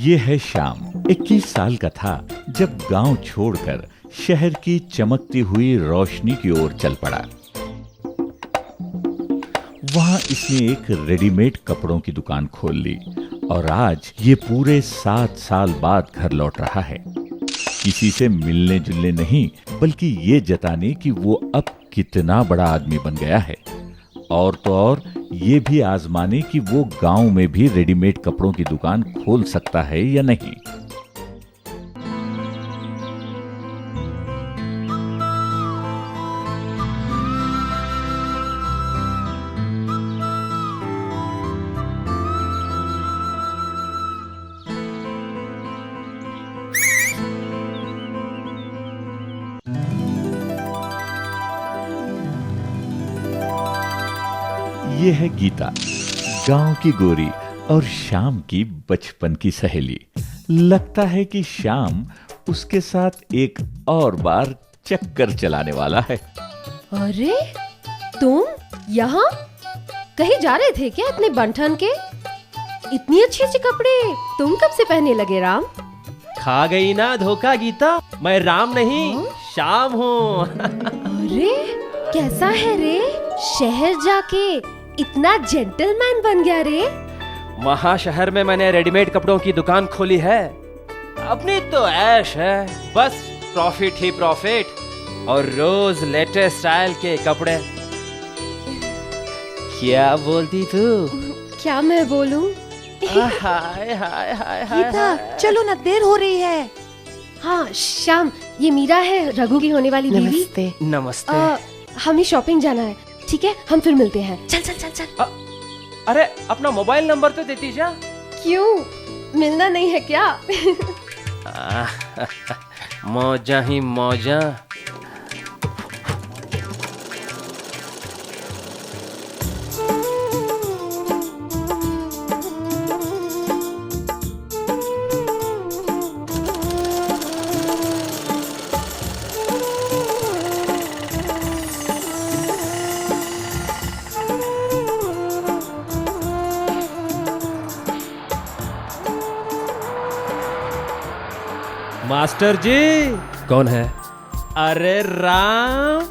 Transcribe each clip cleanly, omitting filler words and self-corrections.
ये है श्याम। 21 साल का था जब गांव छोड़कर शहर की चमकती हुई रोशनी की ओर चल पड़ा। वहां इसने एक रेडीमेड कपड़ों की दुकान खोल ली और आज ये पूरे 7 साल बाद घर लौट रहा है। किसी से मिलने जुलने नहीं, बल्कि ये जताने कि वो अब कितना बड़ा आदमी बन गया है, और तो और ये भी आजमाने कि वो गांव में भी रेडीमेड कपड़ों की दुकान खोल सकता है या नहीं। ये है गीता, गांव की गोरी और श्याम की बचपन की सहेली। लगता है कि श्याम उसके साथ एक और बार चक्कर चलाने वाला है। अरे तुम यहाँ कहीं जा रहे थे क्या इतने बन-ठन के? इतनी अच्छी अच्छी कपड़े तुम कब से पहनने लगे राम? खा गई ना धोखा गीता, मैं राम नहीं श्याम हूँ। अरे कैसा है रे, शहर जाके इतना जेंटलमैन बन गया रे। महाशहर में मैंने रेडीमेड कपड़ों की दुकान खोली है। अपनी तो ऐश है, बस प्रॉफिट ही प्रॉफिट और रोज लेटेस्ट स्टाइल के कपड़े। क्या बोलती तू? क्या मैं बोलूं? हाय हाय हाय गीता चलो ना, देर हो रही है। हाँ श्याम, ये मीरा है रघु की होने वाली बीवी। नमस्ते। नमस्ते। हमें शॉपिंग जाना है, ठीक है हम फिर मिलते हैं। चल चल चल चल। अरे अपना मोबाइल नंबर तो देती जा। क्यों, मिलना नहीं है क्या? मौजा ही मौजा। मास्टर जी। कौन है? अरे राम,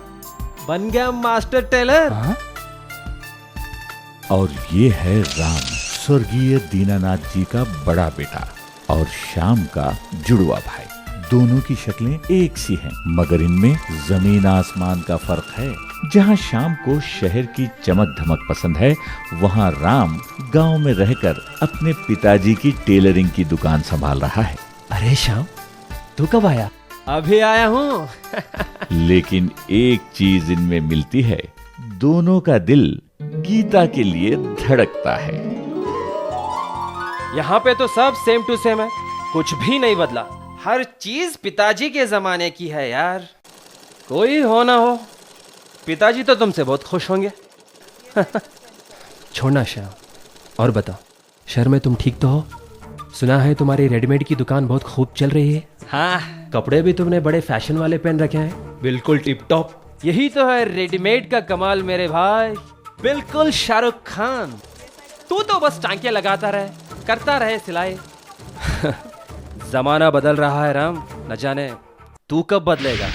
बन गया मास्टर टेलर। और ये है राम, स्वर्गीय दीनानाथ जी का बड़ा बेटा और श्याम का जुड़वा भाई। दोनों की शक्लें एक सी हैं, मगर इनमें जमीन आसमान का फर्क है। जहाँ श्याम को शहर की चमक धमक पसंद है, वहाँ राम गांव में रहकर अपने पिताजी की टेलरिंग की दुकान संभाल रहा है। अरे श्याम, तू कब आया? अभी आया हूँ। लेकिन एक चीज इनमें मिलती है, दोनों का दिल गीता के लिए धड़कता है। यहाँ पे तो सब सेम टू सेम है, कुछ भी नहीं बदला। हर चीज पिताजी के जमाने की है यार। कोई हो ना हो, पिताजी तो तुमसे बहुत खुश होंगे। छोड़ना श्याम, और बताओ, शहर में तुम ठीक तो हो? सुना है तुम्हारी रेडीमेड की दुकान बहुत खूब चल रही है। हाँ, कपड़े भी तुमने बड़े फैशन वाले पहन रखे हैं, बिल्कुल टिप टॉप। यही तो है रेडीमेड का कमाल मेरे भाई, बिल्कुल शाहरुख खान। तू तो बस टांके लगाता रहे, करता रहे सिलाई। जमाना बदल रहा है राम, न जाने तू कब बदलेगा।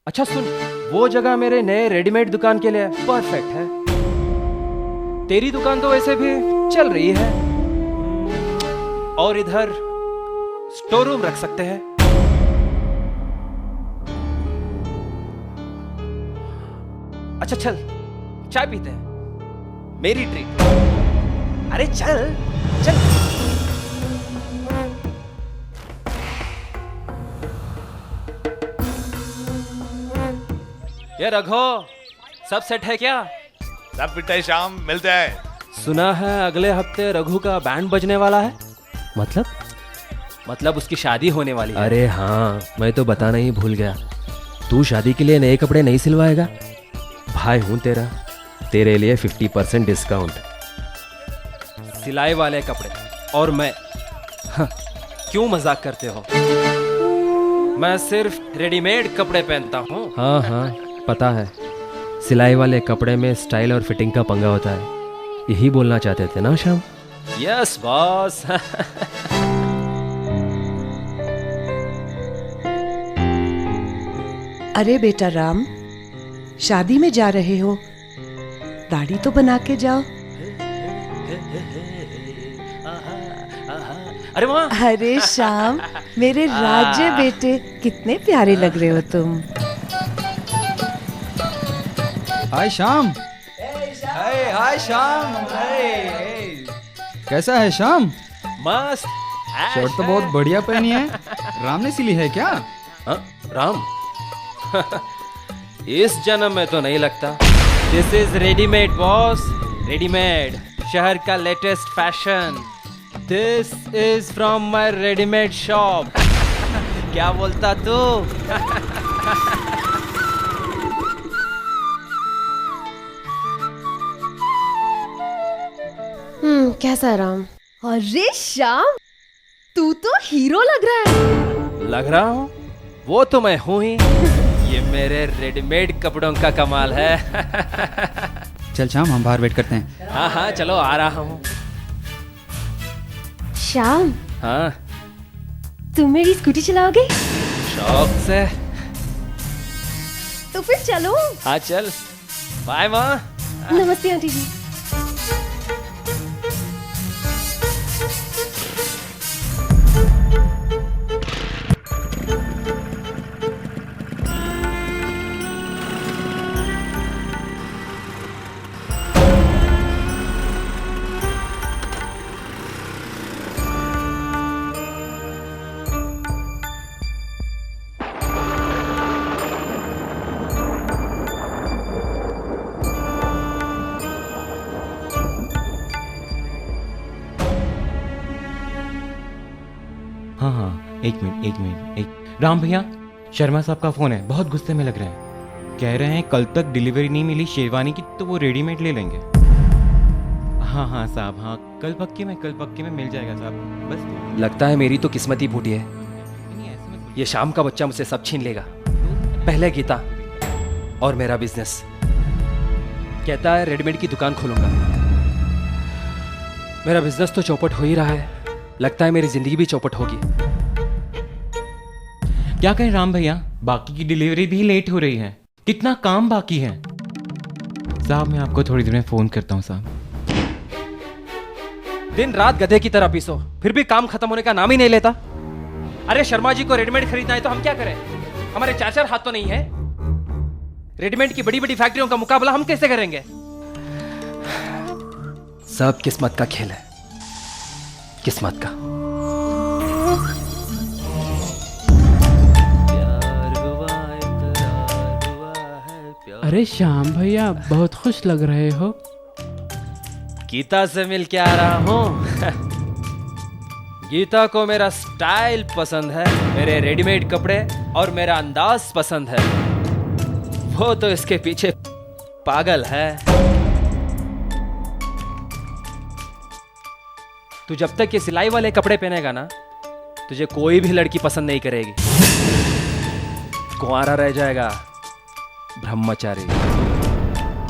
अच्छा सुन, वो जगह मेरे नए रेडीमेड दुकान के लिए परफेक्ट है। तेरी दुकान तो वैसे भी चल रही है, और इधर स्टोर रूम रख सकते हैं। अच्छा चल, चाय पीते हैं, मेरी ट्रीट। अरे चल चल। ये रघु, सब सेट है क्या? सब पिटाई शाम मिलते हैं। सुना है अगले हफ्ते रघु का बैंड बजने वाला है। मतलब उसकी शादी होने वाली है। अरे हाँ, मैं तो बताना ही भूल गया। तू शादी के लिए नए कपड़े नहीं सिलवाएगा? भाई हूं तेरा, तेरे लिए 50% डिस्काउंट, सिलाई वाले कपड़े। और मैं हाँ, क्यों मजाक करते हो? मैं सिर्फ रेडीमेड कपड़े पहनता हूँ। हाँ हाँ पता है, सिलाई वाले कपड़े में स्टाइल और फिटिंग का पंगा होता है। यही बोलना चाहते थे ना श्याम? Yes boss. अरे बेटा राम, शादी में जा रहे हो, दाढ़ी तो बना के जाओ। अरे माँ, अरे श्याम, मेरे राज्य बेटे, कितने प्यारे लग रहे हो तुम। हाय श्याम। हाय श्याम। कैसा है श्याम? मस्त। शर्ट तो बहुत बढ़िया पहनी है। राम ने सिली है क्या? राम? इस जन्म में तो नहीं लगता। This is readymade boss, readymade, शहर का latest fashion. This is from my readymade shop. क्या बोलता तू? कैसा है राम? अरे श्याम, तू तो हीरो लग रहा है। लग रहा हूँ? वो तो मैं हूँ ही। ये मेरे रेडीमेड कपड़ों का कमाल है। चल श्याम, हम बाहर वेट करते हैं। हाँ हाँ, चलो आ रहा हूँ। श्याम, हाँ, तुम मेरी स्कूटी चलाओगे? शौक से। तो फिर चलो। हाँ चल, बाय माँ। नमस्ते आंटी जी। हाँ हाँ, एक मिनट एक। राम भैया, शर्मा साहब का फोन है, बहुत गुस्से में लग रहे हैं। कह रहे हैं कल तक डिलीवरी नहीं मिली शेरवानी की तो वो रेडीमेड ले लेंगे। हाँ हाँ साहब, हाँ कल पक्के में मिल जाएगा साहब, बस। लगता है मेरी तो किस्मत ही फूटी है। ये शाम का बच्चा मुझसे सब छीन लेगा। पहले गीता और मेरा बिजनेस। कहता है रेडीमेड की दुकान खोलूंगा। मेरा बिजनेस तो चौपट हो ही रहा है, लगता है मेरी जिंदगी भी चौपट होगी। क्या कहें राम भैया, बाकी की डिलीवरी भी लेट हो रही है, कितना काम बाकी है। साहब मैं आपको थोड़ी देर में फोन करता हूँ साहब। दिन रात गधे की तरह पीसो, फिर भी काम खत्म होने का नाम ही नहीं लेता। अरे शर्मा जी को रेडीमेड खरीदना है तो हम क्या करें? हमारे चार चार हाथ तो नहीं है। रेडीमेड की बड़ी बड़ी फैक्ट्रियों का मुकाबला हम कैसे करेंगे? सब किस्मत का खेल है, किस्मत का। अरे श्याम भैया, बहुत खुश लग रहे हो। गीता से मिल के आ रहा हूं। गीता को मेरा स्टाइल पसंद है, मेरे रेडीमेड कपड़े और मेरा अंदाज पसंद है। वो तो इसके पीछे पागल है। तू जब तक ये सिलाई वाले कपड़े पहनेगा ना, तुझे कोई भी लड़की पसंद नहीं करेगी। कुंवारा रह जाएगा, ब्रह्मचारी।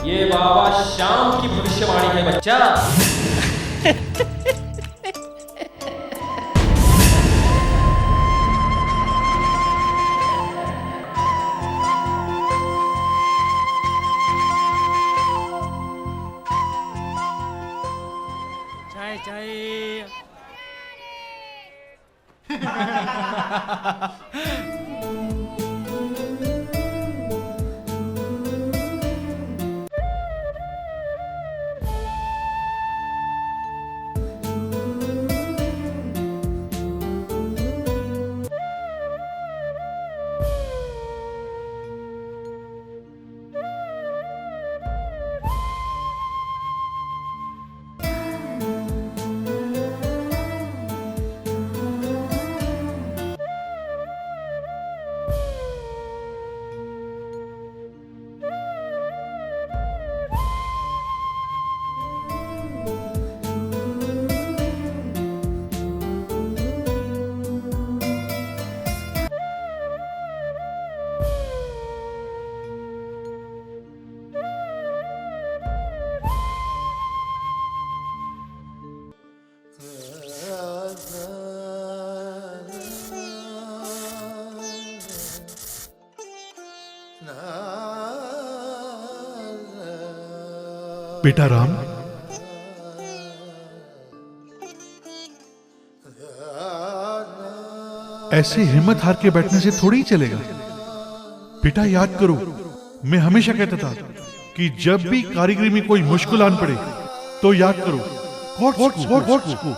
ये बाबा श्याम की भविष्यवाणी है बच्चा। बेटा राम, ऐसे हिम्मत हार के बैठने से थोड़ी ही चलेगा। बेटा याद करो, मैं हमेशा कहता था कि जब भी कारीगरी में कोई मुश्किल आन पड़े तो याद करो कोट्स को।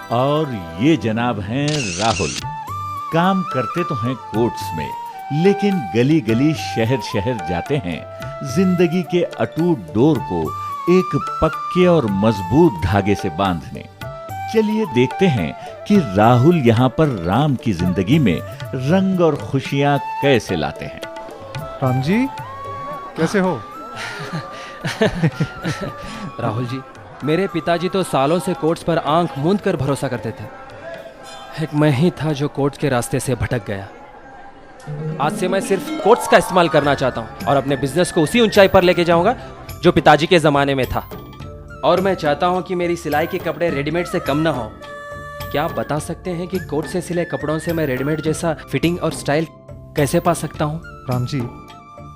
और ये जनाब हैं राहुल। काम करते तो हैं कोर्ट्स में, लेकिन गली गली शहर शहर जाते हैं जिंदगी के अटूट डोर को एक पक्के और मजबूत धागे से बांधने। चलिए देखते हैं कि राहुल यहाँ पर राम की जिंदगी में रंग और खुशियां कैसे लाते हैं। राम जी, कैसे हो? राहुल जी, मेरे पिताजी तो सालों से कोर्ट्स पर आंख मूंद कर भरोसा करते थे। एक मैं ही था जो कोर्ट्स के रास्ते से भटक गया। आज से मैं सिर्फ कोर्ट्स का इस्तेमाल करना चाहता हूं और अपने बिजनेस को उसी ऊंचाई पर लेके जाऊंगा जो पिताजी के जमाने में था। और मैं चाहता हूं कि मेरी सिलाई के कपड़े रेडीमेड से कम ना हो। क्या आप बता सकते हैं कि कोर्ट से सिले कपड़ों से मैं रेडीमेड जैसा फिटिंग और स्टाइल कैसे पा सकता हूं? राम जी,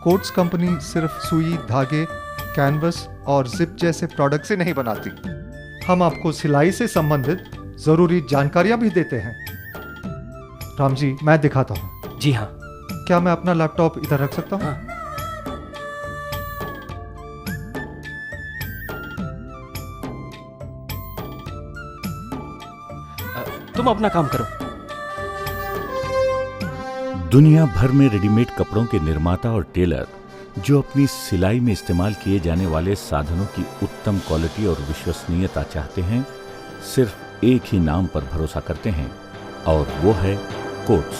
कोट्स कंपनी सिर्फ सुई, धागे, कैनवस और जिप जैसे प्रोडक्ट से नहीं बनाती। हम आपको सिलाई से संबंधित जरूरी जानकारियां भी देते हैं। राम जी, मैं दिखाता हूं। जी हाँ। क्या मैं अपना लैपटॉप इधर रख सकता हूं? हाँ। तुम अपना काम करो। दुनिया भर में रेडीमेड कपड़ों के निर्माता और टेलर जो अपनी सिलाई में इस्तेमाल किए जाने वाले साधनों की उत्तम क्वालिटी और विश्वसनीयता चाहते हैं, सिर्फ एक ही नाम पर भरोसा करते हैं और वो है कोट्स।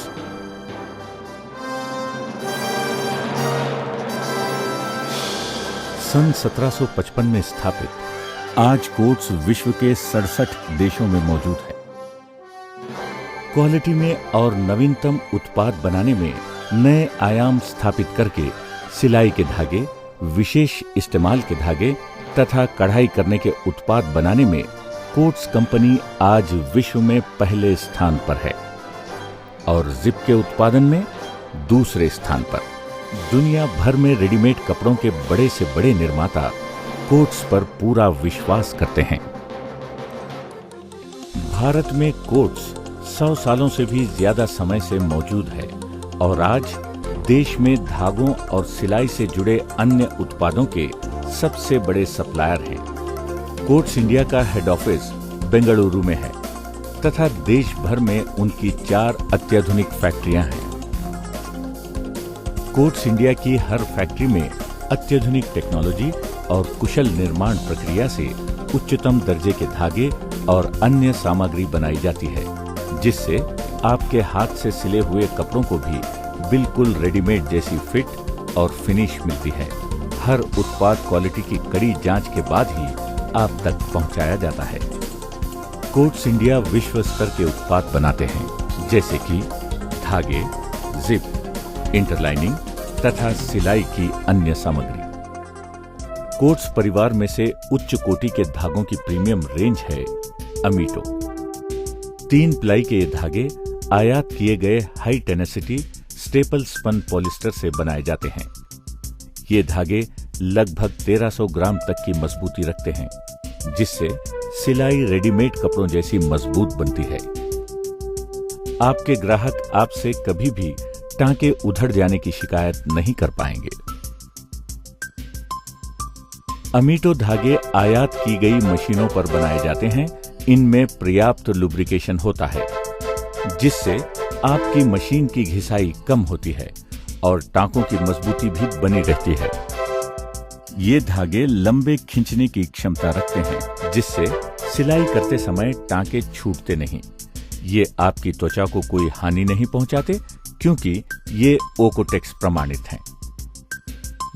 सन 1755 में स्थापित आज कोट्स विश्व के 67 देशों में मौजूद है। क्वालिटी में और नवीनतम उत्पाद बनाने में नए आयाम स्थापित करके सिलाई के धागे, विशेष इस्तेमाल के धागे तथा कढ़ाई करने के उत्पाद बनाने में कोट्स कंपनी आज विश्व में पहले स्थान पर है और जिप के उत्पादन में दूसरे स्थान पर। दुनिया भर में रेडीमेड कपड़ों के बड़े से बड़े निर्माता कोट्स पर पूरा विश्वास करते हैं। भारत में कोट्स 100 सालों से भी ज्यादा समय से मौजूद है और आज देश में धागों और सिलाई से जुड़े अन्य उत्पादों के सबसे बड़े सप्लायर हैं। कोट्स इंडिया का हेड ऑफिस बेंगलुरु में है तथा देश भर में उनकी 4 अत्याधुनिक फैक्ट्रियां हैं। कोट्स इंडिया की हर फैक्ट्री में अत्याधुनिक टेक्नोलॉजी और कुशल निर्माण प्रक्रिया से उच्चतम दर्जे के धागे और अन्य सामग्री बनाई जाती है, जिससे आपके हाथ से सिले हुए कपड़ों को भी बिल्कुल रेडीमेड जैसी फिट और फिनिश मिलती है। हर उत्पाद क्वालिटी की कड़ी जांच के बाद ही आप तक पहुंचाया जाता है। कोट्स इंडिया विश्व स्तर के उत्पाद बनाते हैं, जैसे कि धागे, जिप, इंटरलाइनिंग तथा सिलाई की अन्य सामग्री। कोट्स परिवार में से उच्च कोटि के धागों की प्रीमियम रेंज है अमीटो। 3 प्लाई के ये धागे आयात किए गए high tenacity staple spun polyester से बनाए जाते हैं। ये धागे लगभग 1300 ग्राम तक की मजबूती रखते हैं, जिससे सिलाई रेडीमेड कपड़ों जैसी मजबूत बनती है। आपके ग्राहक आपसे कभी भी टांके उधड़ जाने की शिकायत नहीं कर पाएंगे। अमीटो धागे आयात की गई मशीनों पर बनाए जाते हैं। इनमें पर्याप्त लुब्रिकेशन होता है, जिससे आपकी मशीन की घिसाई कम होती है और टांकों की मजबूती भी बनी रहती है। ये धागे लंबे खींचने की क्षमता रखते हैं, जिससे सिलाई करते समय टांके छूटते नहीं। ये आपकी त्वचा को कोई हानि नहीं पहुंचाते क्योंकि ये ओकोटेक्स प्रमाणित हैं।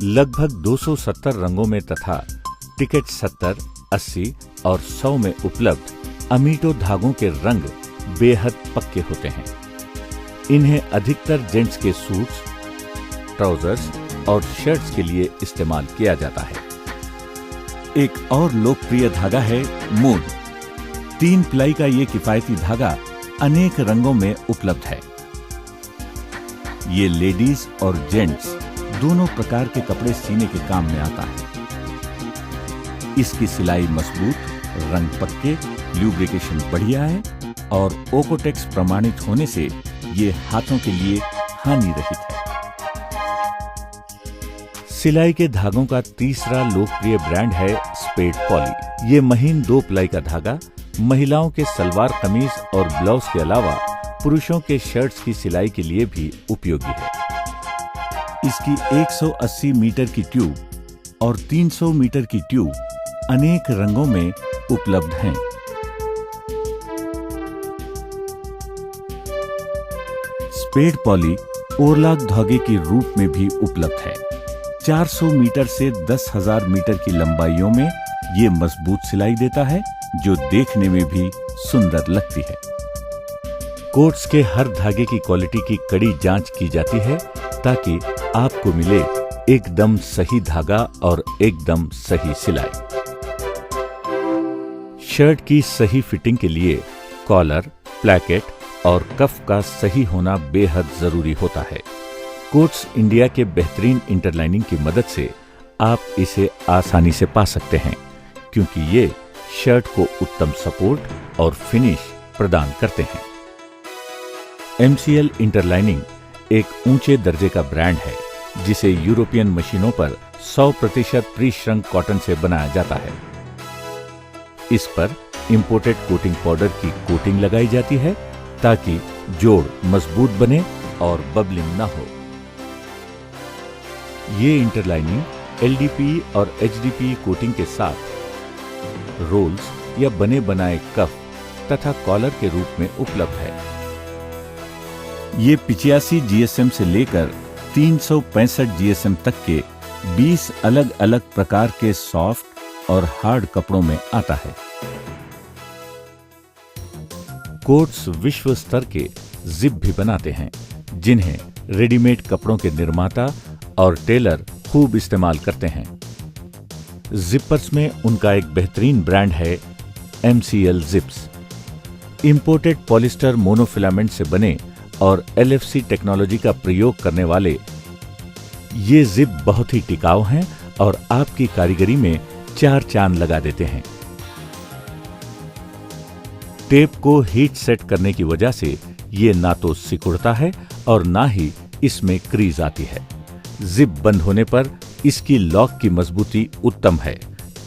लगभग 270 रंगों में तथा टिकट 70, 80 और 100 में उपलब्ध अमीटो धागों के रंग बेहद पक्के होते हैं। इन्हें अधिकतर जेंट्स के सूट्स, ट्राउजर्स और शर्ट्स के लिए इस्तेमाल किया जाता है। एक और लोकप्रिय धागा है मून। 3 प्लाई का ये किफायती धागा अनेक रंगों में उपलब्ध है। ये लेडीज और जेंट्स दोनों प्रकार के कपड़े सीने के काम में आता है। इसकी सिलाई मजबूत, रंग पक्के, ल्यूब्रिकेशन बढ़िया है और ओकोटेक्स प्रमाणित होने से ये हाथों के लिए हानि रहित है। सिलाई के धागों का तीसरा लोकप्रिय ब्रांड है स्पेड पॉली। ये महीन 2 प्लाई का धागा महिलाओं के सलवार कमीज और ब्लाउज के अलावा पुरुषों के शर्ट्स की सिलाई के लिए भी उपयोगी है। इसकी 180 मीटर की ट्यूब और 300 मीटर की ट्यूब अनेक रंगों में उपलब्ध हैं। स्पेड पॉली ओरलाक धागे के रूप में भी उपलब्ध है। 400 मीटर से 10,000 मीटर की लंबाइयों में ये मजबूत सिलाई देता है जो देखने में भी सुंदर लगती है। कोट्स के हर धागे की क्वालिटी की कड़ी जांच की जाती है ताकि आपको मिले एकदम सही धागा और एकदम सही सिलाई। शर्ट की सही फिटिंग के लिए कॉलर, प्लैकेट और कफ का सही होना बेहद जरूरी होता है। कोट्स इंडिया के बेहतरीन इंटरलाइनिंग की मदद से आप इसे आसानी से पा सकते हैं क्योंकि ये शर्ट को उत्तम सपोर्ट और फिनिश प्रदान करते हैं। MCL इंटरलाइनिंग एक ऊंचे दर्जे का ब्रांड है जिसे यूरोपियन मशीनों पर 100% प्री-श्रंक कॉटन से बनाया जाता है। इस पर इंपोर्टेड कोटिंग पाउडर की कोटिंग लगाई जाती है ताकि जोड़ मजबूत बने और बबलिंग ना हो। ये इंटरलाइनिंग LDP और HDP कोटिंग के साथ रोल्स या बने बनाए कफ तथा कॉलर के रूप में उपलब्ध है। ये 85 GSM से लेकर 365 GSM तक के 20 अलग अलग प्रकार के सॉफ्ट और हार्ड कपड़ों में आता है। कोट्स विश्व स्तर के जिप भी बनाते हैं जिन्हें रेडीमेड कपड़ों के निर्माता और टेलर खूब इस्तेमाल करते हैं। जिपर्स में उनका एक बेहतरीन ब्रांड है MCL zips. Imported polyester monofilament से बने और LFC टेक्नोलॉजी का प्रयोग करने वाले ये जिप बहुत ही टिकाऊ हैं और आपकी कारीगरी में 4 चांद लगा देते हैं। टेप को हीट सेट करने की वजह से ये ना तो सिकुड़ता है और ना ही इसमें क्रीज आती है। जिप बंद होने पर इसकी लॉक की मजबूती उत्तम है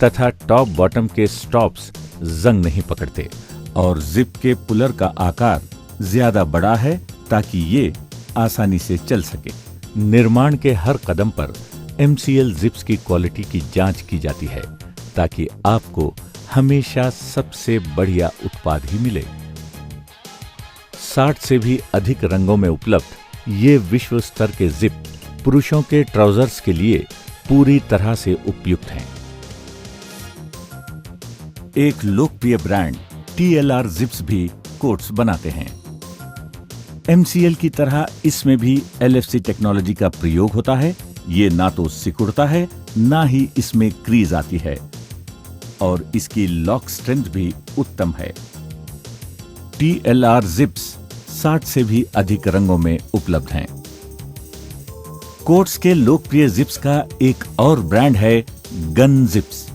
तथा टॉप बॉटम के स्टॉप्स जंग नहीं पकड़ते और जिप के पुलर का आकार ज्यादा बड़ा है ताकि ये आसानी से चल सके। निर्माण के हर कदम पर MCL जिप्स की क्वालिटी की जांच की जाती है ताकि आपको हमेशा सबसे बढ़िया उत्पाद ही मिले। 60 से भी अधिक रंगों में उपलब्ध ये विश्व स्तर के जिप पुरुषों के ट्राउजर्स के लिए पूरी तरह से उपयुक्त हैं। एक लोकप्रिय ब्रांड TLR जिप्स भी कोट्स बनाते हैं। MCL की तरह इसमें भी LFC टेक्नोलॉजी का प्रयोग होता है। ये ना तो सिकुड़ता है ना ही इसमें क्रीज आती है और इसकी लॉक स्ट्रेंथ भी उत्तम है। TLR जिप्स 60 से भी अधिक रंगों में उपलब्ध हैं। कोट्स के लोकप्रिय जिप्स का एक और ब्रांड है गन जिप्स।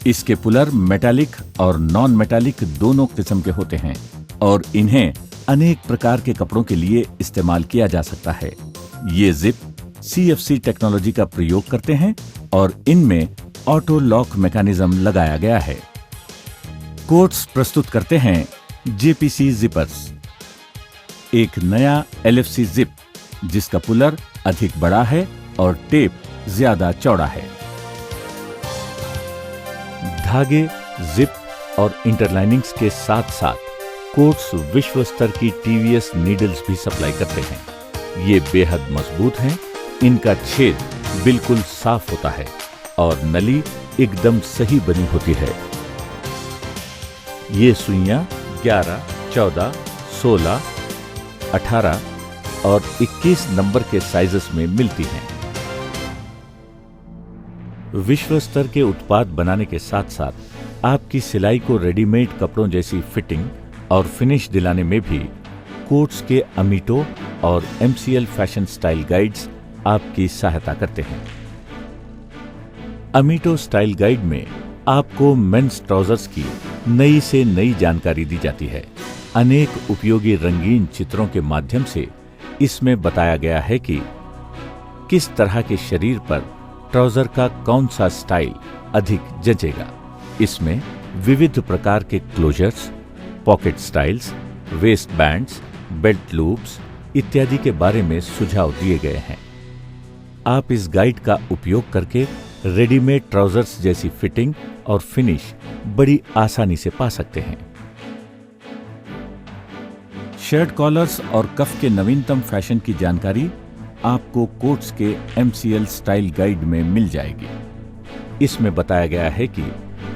इसके पुलर मेटालिक और नॉन मेटालिक दोनों किस्म के होते हैं और इन्हें अनेक प्रकार के कपड़ों के लिए इस्तेमाल किया जा सकता है। ये जिप CFC टेक्नोलॉजी का प्रयोग करते हैं और इनमें ऑटो लॉक मैकेनिज्म लगाया गया है। कोट्स प्रस्तुत करते हैं JPC जिपर्स, एक नया LFC जिप जिसका पुलर अधिक बड़ा है और टेप ज्यादा चौड़ा है। धागे, जिप और इंटरलाइनिंग्स के साथ साथ कोट्स विश्व स्तर की टीवीएस नीडल्स भी सप्लाई करते हैं। ये बेहद मजबूत हैं, इनका छेद बिल्कुल साफ होता है और नली एकदम सही बनी होती है। ये सुइयां 11, 14, 16, 18 और 21 नंबर के साइजेस में मिलती हैं। विश्व स्तर के उत्पाद बनाने के साथ साथ आपकी सिलाई को रेडीमेड कपड़ों जैसी फिटिंग और फिनिश दिलाने में भी कोट्स के अमीटो और एमसीएल फैशन स्टाइल गाइड्स आपकी सहायता करते हैं। अमीटो स्टाइल गाइड में आपको मेंस ट्राउजर्स की नई से नई जानकारी दी जाती है। अनेक उपयोगी रंगीन चित्रों के माध्यम से इसमें बताया गया है कि किस तरह के शरीर पर ट्राउजर का कौन सा स्टाइल अधिक जचेगा। इसमें विविध प्रकार के closures, pocket styles, waist bands, belt loops इत्यादि के बारे में सुझाव दिए गए हैं। आप इस गाइड का उपयोग करके रेडीमेड ट्राउजर्स जैसी फिटिंग और फिनिश बड़ी आसानी से पा सकते हैं। शर्ट कॉलर्स और कफ के नवीनतम फैशन की जानकारी आपको कोट्स के एमसीएल स्टाइल गाइड में मिल जाएगी। इसमें बताया गया है कि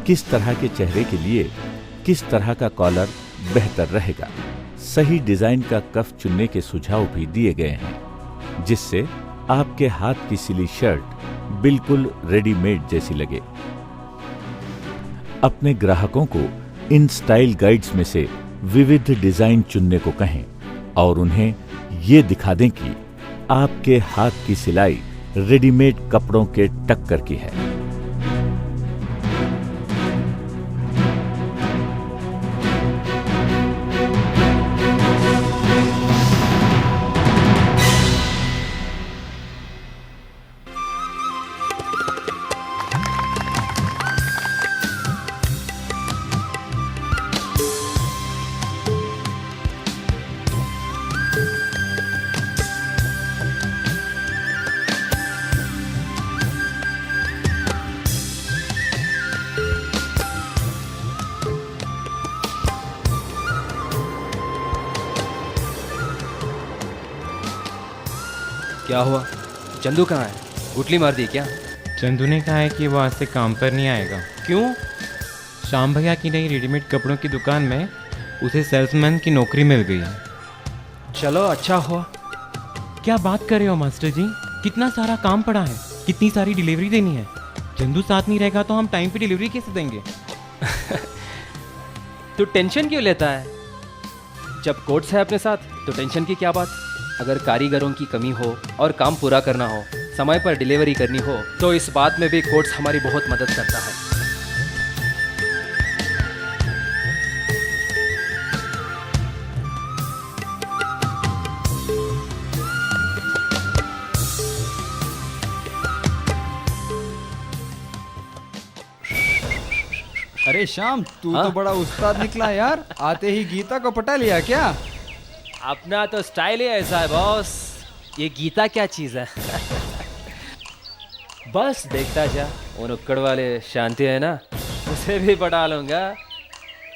किस तरह के चेहरे के लिए किस तरह का कॉलर बेहतर रहेगा। सही डिजाइन का कफ चुनने के सुझाव भी दिए गए हैं, जिससे आपके हाथ की सिली शर्ट बिल्कुल रेडीमेड जैसी लगे। अपने ग्राहकों को इन स्टाइल गाइड्स में से विविध डिजाइन चुनने को कहें और उन्हें ये दिखा दें कि आपके हाथ की सिलाई रेडीमेड कपड़ों के टक्कर की है। क्या हुआ? चंदू कहाँ है? गुटली मार दी क्या? चंदू ने कहा है कि वो आज से काम पर नहीं आएगा। क्यों? श्याम भैया की नई रेडीमेड कपड़ों की दुकान में उसे सेल्समैन की नौकरी मिल गई है। चलो अच्छा हुआ। क्या बात कर रहे हो मास्टर जी? कितना सारा काम पड़ा है, कितनी सारी डिलीवरी देनी है। चंदू साथ नहीं रहेगा तो हम टाइम पे डिलीवरी कैसे देंगे? तू टेंशन क्यों लेता है? जब कोट्स है अपने साथ तो टेंशन की क्या बात। अगर कारीगरों की कमी हो और काम पूरा करना हो, समय पर डिलीवरी करनी हो, तो इस बात में भी कोट्स हमारी बहुत मदद करता है। अरे श्याम, तू तो बड़ा उस्ताद निकला यार। आते ही गीता को पटा लिया क्या? अपना तो स्टाइल ही ऐसा है बॉस। ये गीता क्या चीज है? बस देखता जा, वो नुक्कड़ वाले शांति है ना, उसे भी पटा लूंगा।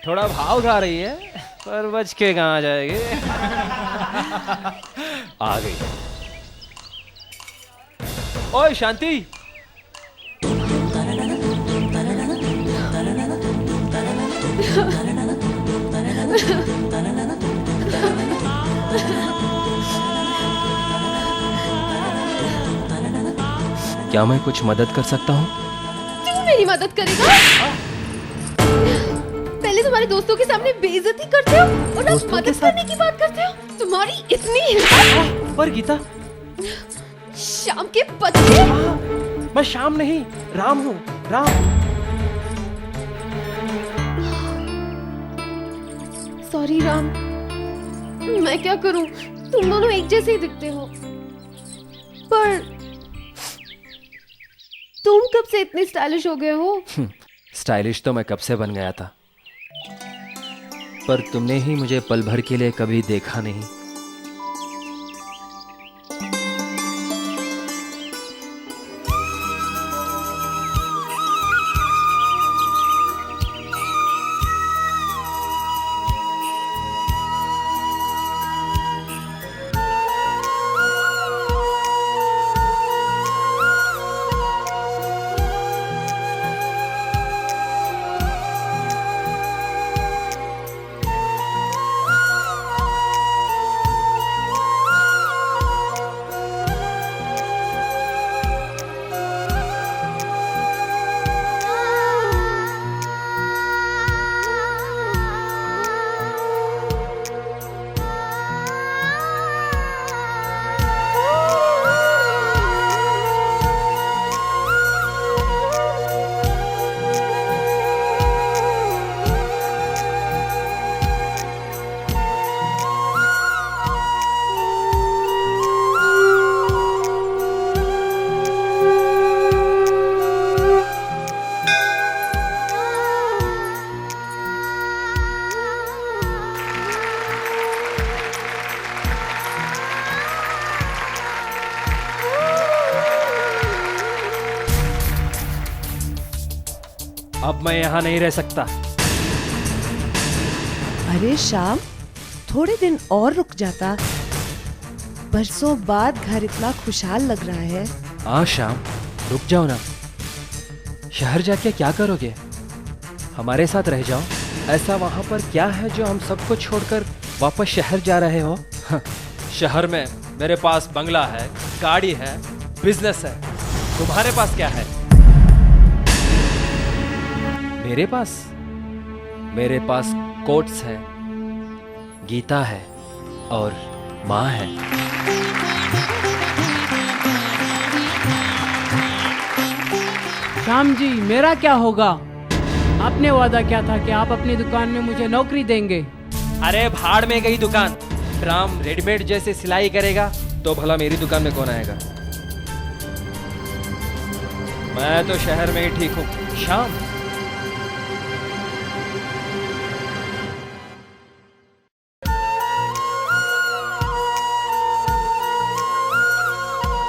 थोड़ा भाव खा रही है पर बच के कहाँ जाएगी। आ गई। ओए शांति, क्या मैं कुछ मदद कर सकता हूँ? तू मेरी मदद करेगा? पहले तुम्हारे दोस्तों के सामने बेइज्जती करते हो और अब मदद करने की बात करते हो। तुम्हारी इतनी हिम्मत? पर गीता, शाम के बच्चे। मैं शाम नहीं, राम हूँ, राम। सॉरी राम, मैं क्या करूं? तुम दोनों एक जैसे ही दिखते हो। पर तुम कब से इतने स्टाइलिश हो गए हो? स्टाइलिश तो मैं कब से बन गया था, पर तुमने ही मुझे पल भर के लिए कभी देखा नहीं। अब मैं यहाँ नहीं रह सकता। अरे श्याम, थोड़े दिन और रुक जाता। बरसों बाद घर इतना खुशहाल लग रहा है। हाँ श्याम, रुक जाओ ना। शहर जाके क्या करोगे? हमारे साथ रह जाओ। ऐसा वहां पर क्या है जो हम सबको छोड़कर वापस शहर जा रहे हो? शहर में मेरे पास बंगला है, गाड़ी है, बिजनेस है। तुम्हारे पास क्या है? मेरे पास कोट्स है, गीता है और माँ है। श्याम जी, मेरा क्या होगा? आपने वादा किया था कि आप अपनी दुकान में मुझे नौकरी देंगे। अरे भाड़ में गई दुकान। राम रेडीमेड जैसे सिलाई करेगा तो भला मेरी दुकान में कौन आएगा? मैं तो शहर में ही ठीक हूँ। श्याम,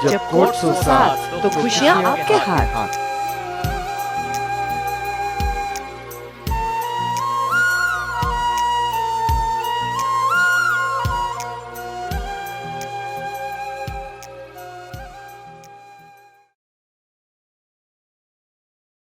जब कोट्स हो साथ तो खुशियाँ आपके हाथ।